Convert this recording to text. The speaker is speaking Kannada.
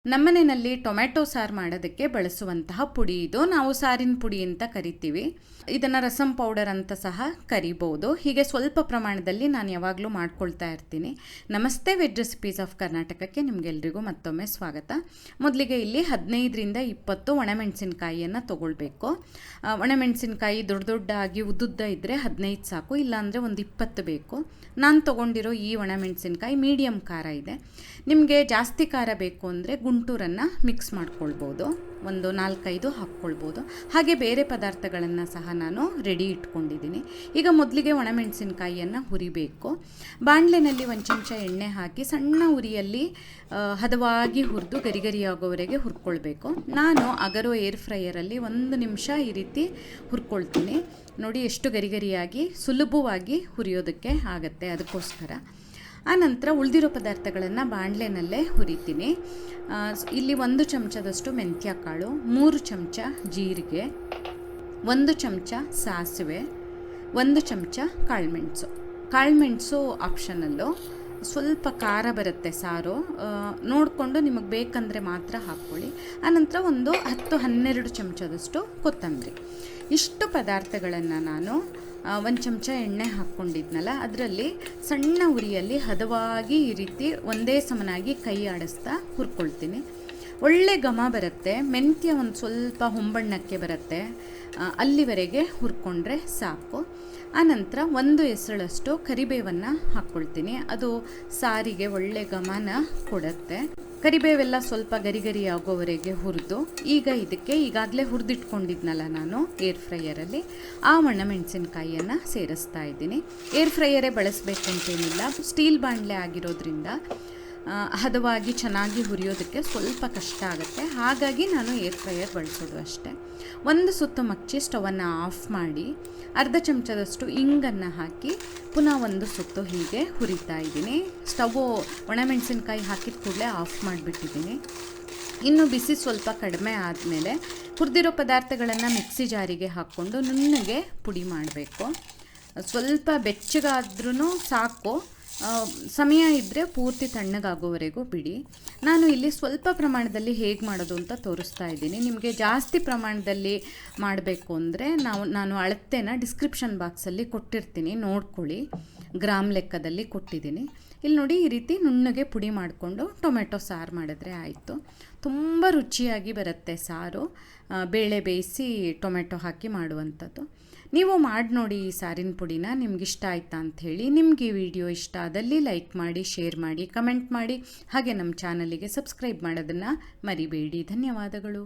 ನಮ್ಮನೆಯಲ್ಲಿ ಟೊಮೆಟೊ ಸಾರು ಮಾಡೋದಕ್ಕೆ ಬಳಸುವಂತಹ ಪುಡಿ ಇದು. ನಾವು ಸಾರಿನ ಪುಡಿ ಅಂತ ಕರಿತೀವಿ. ಇದನ್ನು ರಸಂ ಪೌಡರ್ ಅಂತ ಸಹ ಕರಿಬೋದು. ಹೀಗೆ ಸ್ವಲ್ಪ ಪ್ರಮಾಣದಲ್ಲಿ ನಾನು ಯಾವಾಗಲೂ ಮಾಡ್ಕೊಳ್ತಾ ಇರ್ತೀನಿ. ನಮಸ್ತೆ ವೆಜ್ ರೆಸಿಪೀಸ್ ಆಫ್ ಕರ್ನಾಟಕಕ್ಕೆ ನಿಮಗೆಲ್ರಿಗೂ ಮತ್ತೊಮ್ಮೆ ಸ್ವಾಗತ. ಮೊದಲಿಗೆ ಇಲ್ಲಿ 15ರಿಂದ 20 ಒಣಮೆಣಸಿನಕಾಯಿಯನ್ನು ತೊಗೊಳ್ಬೇಕು. ಒಣಮೆಣಸಿನಕಾಯಿ ದೊಡ್ಡ ದೊಡ್ಡಾಗಿ ಉದ್ದುದ್ದ ಇದ್ದರೆ 15 ಸಾಕು, ಇಲ್ಲಾಂದರೆ ಒಂದು 20 ಬೇಕು. ನಾನು ತೊಗೊಂಡಿರೋ ಈ ಒಣಮೆಣಸಿನಕಾಯಿ ಮೀಡಿಯಮ್ ಖಾರ ಇದೆ. ನಿಮಗೆ ಜಾಸ್ತಿ ಖಾರ ಬೇಕು ಅಂದರೆ ಗುಂಟೂರನ್ನು ಮಿಕ್ಸ್ ಮಾಡ್ಕೊಳ್ಬೋದು, ಒಂದು 4-5 ಹಾಕ್ಕೊಳ್ಬೋದು. ಹಾಗೆ ಬೇರೆ ಪದಾರ್ಥಗಳನ್ನು ಸಹ ನಾನು ರೆಡಿ ಇಟ್ಕೊಂಡಿದ್ದೀನಿ. ಈಗ ಮೊದಲಿಗೆ ಒಣಮೆಣಸಿನಕಾಯಿಯನ್ನು ಹುರಿಬೇಕು. ಬಾಣಲೆನಲ್ಲಿ ಒಂದು ಚಮಚ ಎಣ್ಣೆ ಹಾಕಿ ಸಣ್ಣ ಉರಿಯಲ್ಲಿ ಹದವಾಗಿ ಹುರಿದು ಗರಿಗರಿಯಾಗೋವರೆಗೆ ಹುರ್ಕೊಳ್ಬೇಕು. ನಾನು ಅಗರೋ ಏರ್ ಫ್ರೈಯರಲ್ಲಿ 1 ನಿಮಿಷ ಈ ರೀತಿ ಹುರ್ಕೊಳ್ತೀನಿ. ನೋಡಿ ಎಷ್ಟು ಗರಿಗರಿಯಾಗಿ ಸುಲಭವಾಗಿ ಹುರಿಯೋದಕ್ಕೆ ಆಗುತ್ತೆ, ಅದಕ್ಕೋಸ್ಕರ. ಆನಂತರ ಉಳಿದಿರೋ ಪದಾರ್ಥಗಳನ್ನು ಬಾಣಲೆನಲ್ಲೇ ಹುರಿತೀನಿ. ಇಲ್ಲಿ 1 ಚಮಚದಷ್ಟು ಮೆಂತ್ಯ ಕಾಳು, 3 ಚಮಚ ಜೀರಿಗೆ, 1 ಚಮಚ ಸಾಸಿವೆ, 1 ಚಮಚ ಕಾಳುಮೆಣಸು. ಕಾಳುಮೆಣಸು ಆಪ್ಷನಲ್ಲು, ಸ್ವಲ್ಪ ಖಾರ ಬರುತ್ತೆ ಸಾರು, ನೋಡಿಕೊಂಡು ನಿಮಗೆ ಬೇಕಂದರೆ ಮಾತ್ರ ಹಾಕ್ಕೊಳ್ಳಿ. ಆನಂತರ ಒಂದು 10-12 ಚಮಚದಷ್ಟು ಕೊತ್ತಂಬರಿ. ಇಷ್ಟು ಪದಾರ್ಥಗಳನ್ನು ನಾನು 1 ಚಮಚ ಎಣ್ಣೆ ಹಾಕ್ಕೊಂಡಿದ್ನಲ್ಲ, ಅದರಲ್ಲಿ ಸಣ್ಣ ಉರಿಯಲ್ಲಿ ಹದವಾಗಿ ಈ ರೀತಿ ಒಂದೇ ಸಮನಾಗಿ ಕೈ ಆಡಿಸ್ತಾ ಹುರ್ಕೊಳ್ತೀನಿ. ಒಳ್ಳೆ ಘಮ ಬರುತ್ತೆ. ಮೆಂತ್ಯ ಒಂದು ಸ್ವಲ್ಪ ಹೊಂಬಣ್ಣಕ್ಕೆ ಬರುತ್ತೆ, ಅಲ್ಲಿವರೆಗೆ ಹುರ್ಕೊಂಡ್ರೆ ಸಾಕು. ಆನಂತರ 1 ಎಸಳಷ್ಟು ಕರಿಬೇವನ್ನು ಹಾಕ್ಕೊಳ್ತೀನಿ. ಅದು ಸಾರಿಗೆ ಒಳ್ಳೆ ಘಮನ ಕೊಡುತ್ತೆ. ಕರಿಬೇವೆಲ್ಲ ಸ್ವಲ್ಪ ಗರಿ ಆಗೋವರೆಗೆ ಹುರಿದು, ಈಗ ಇದಕ್ಕೆ ಈಗಾಗಲೇ ಹುರಿದಿಟ್ಕೊಂಡಿದ್ನಲ್ಲ ನಾನು ಏರ್ ಫ್ರೈಯರಲ್ಲಿ, ಆ ಒಣಮೆಣಸಿನಕಾಯಿಯನ್ನು ಸೇರಿಸ್ತಾ ಇದ್ದೀನಿ. ಏರ್ ಫ್ರೈಯರೇ ಬಳಸಬೇಕು ಅಂತೇನಿಲ್ಲ, ಸ್ಟೀಲ್ ಬಾಣಲೆ ಆಗಿರೋದ್ರಿಂದ ಹದವಾಗಿ ಚೆನ್ನಾಗಿ ಹುರಿಯೋದಕ್ಕೆ ಸ್ವಲ್ಪ ಕಷ್ಟ ಆಗುತ್ತೆ. ಹಾಗಾಗಿ ನಾನು ಏರ್ ಫ್ರೈಯರ್ ಬಳಸೋದು ಅಷ್ಟೇ. 1 ಸುತ್ತು ಮಚ್ಚಿ ಸ್ಟವನ್ನು ಆಫ್ ಮಾಡಿ ಅರ್ಧ ಚಮಚದಷ್ಟು ಇಂಗನ್ನು ಹಾಕಿ ಪುನಃ 1 ಸುತ್ತು ಹೀಗೆ ಹುರಿತಾ ಇದ್ದೀನಿ. ಸ್ಟವ್ವು ಒಣಮೆಣಸಿನ್ಕಾಯಿ ಹಾಕಿದ ಕೂಡಲೇ ಆಫ್ ಮಾಡಿಬಿಟ್ಟಿದ್ದೀನಿ. ಇನ್ನು ಬಿಸಿ ಸ್ವಲ್ಪ ಕಡಿಮೆ ಆದಮೇಲೆ ಹುರಿದಿರೋ ಪದಾರ್ಥಗಳನ್ನು ಮಿಕ್ಸಿ ಜಾರಿಗೆ ಹಾಕ್ಕೊಂಡು ನುಣ್ಣಗೆ ಪುಡಿ ಮಾಡಬೇಕು. ಸ್ವಲ್ಪ ಬೆಚ್ಚಗಾದ್ರೂ ಸಾಕು, ಸಮಯ ಇದ್ದರೆ ಪೂರ್ತಿ ತಣ್ಣಗಾಗೋವರೆಗೂ ಬಿಡಿ. ನಾನು ಇಲ್ಲಿ ಸ್ವಲ್ಪ ಪ್ರಮಾಣದಲ್ಲಿ ಹೇಗೆ ಮಾಡೋದು ಅಂತ ತೋರಿಸ್ತಾ ಇದ್ದೀನಿ. ನಿಮಗೆ ಜಾಸ್ತಿ ಪ್ರಮಾಣದಲ್ಲಿ ಮಾಡಬೇಕು ಅಂದರೆ ನಾನು ಅಳತೆನ ಡಿಸ್ಕ್ರಿಪ್ಷನ್ ಬಾಕ್ಸಲ್ಲಿ ಕೊಟ್ಟಿರ್ತೀನಿ, ನೋಡ್ಕೊಳ್ಳಿ. ಗ್ರಾಮ್ ಲೆಕ್ಕದಲ್ಲಿ ಕೊಟ್ಟಿದ್ದೀನಿ. ಇಲ್ಲಿ ನೋಡಿ, ಈ ರೀತಿ ನುಣ್ಣಗೆ ಪುಡಿ ಮಾಡಿಕೊಂಡು ಟೊಮೆಟೊ ಸಾರು ಮಾಡಿದ್ರೆ ಆಯಿತು. ತುಂಬ ರುಚಿಯಾಗಿ ಬರುತ್ತೆ ಸಾರು, ಬೇಳೆ ಬೇಯಿಸಿ ಟೊಮೆಟೊ ಹಾಕಿ ಮಾಡುವಂಥದ್ದು. ನೀವು ಮಾಡಿ ನೋಡಿ ಈ ಸಾರಿನ ಪುಡಿನ. ನಿಮ್ಗಿಷ್ಟ ಆಯ್ತಾ ಅಂಥೇಳಿ. ನಿಮಗೆ ಈ ವಿಡಿಯೋ ಇಷ್ಟ ಆದಲ್ಲಿ ಲೈಕ್ ಮಾಡಿ, ಶೇರ್ ಮಾಡಿ, ಕಮೆಂಟ್ ಮಾಡಿ, ಹಾಗೆ ನಮ್ಮ ಚಾನಲಿಗೆ ಸಬ್ಸ್ಕ್ರೈಬ್ ಮಾಡೋದನ್ನು ಮರಿಬೇಡಿ. ಧನ್ಯವಾದಗಳು.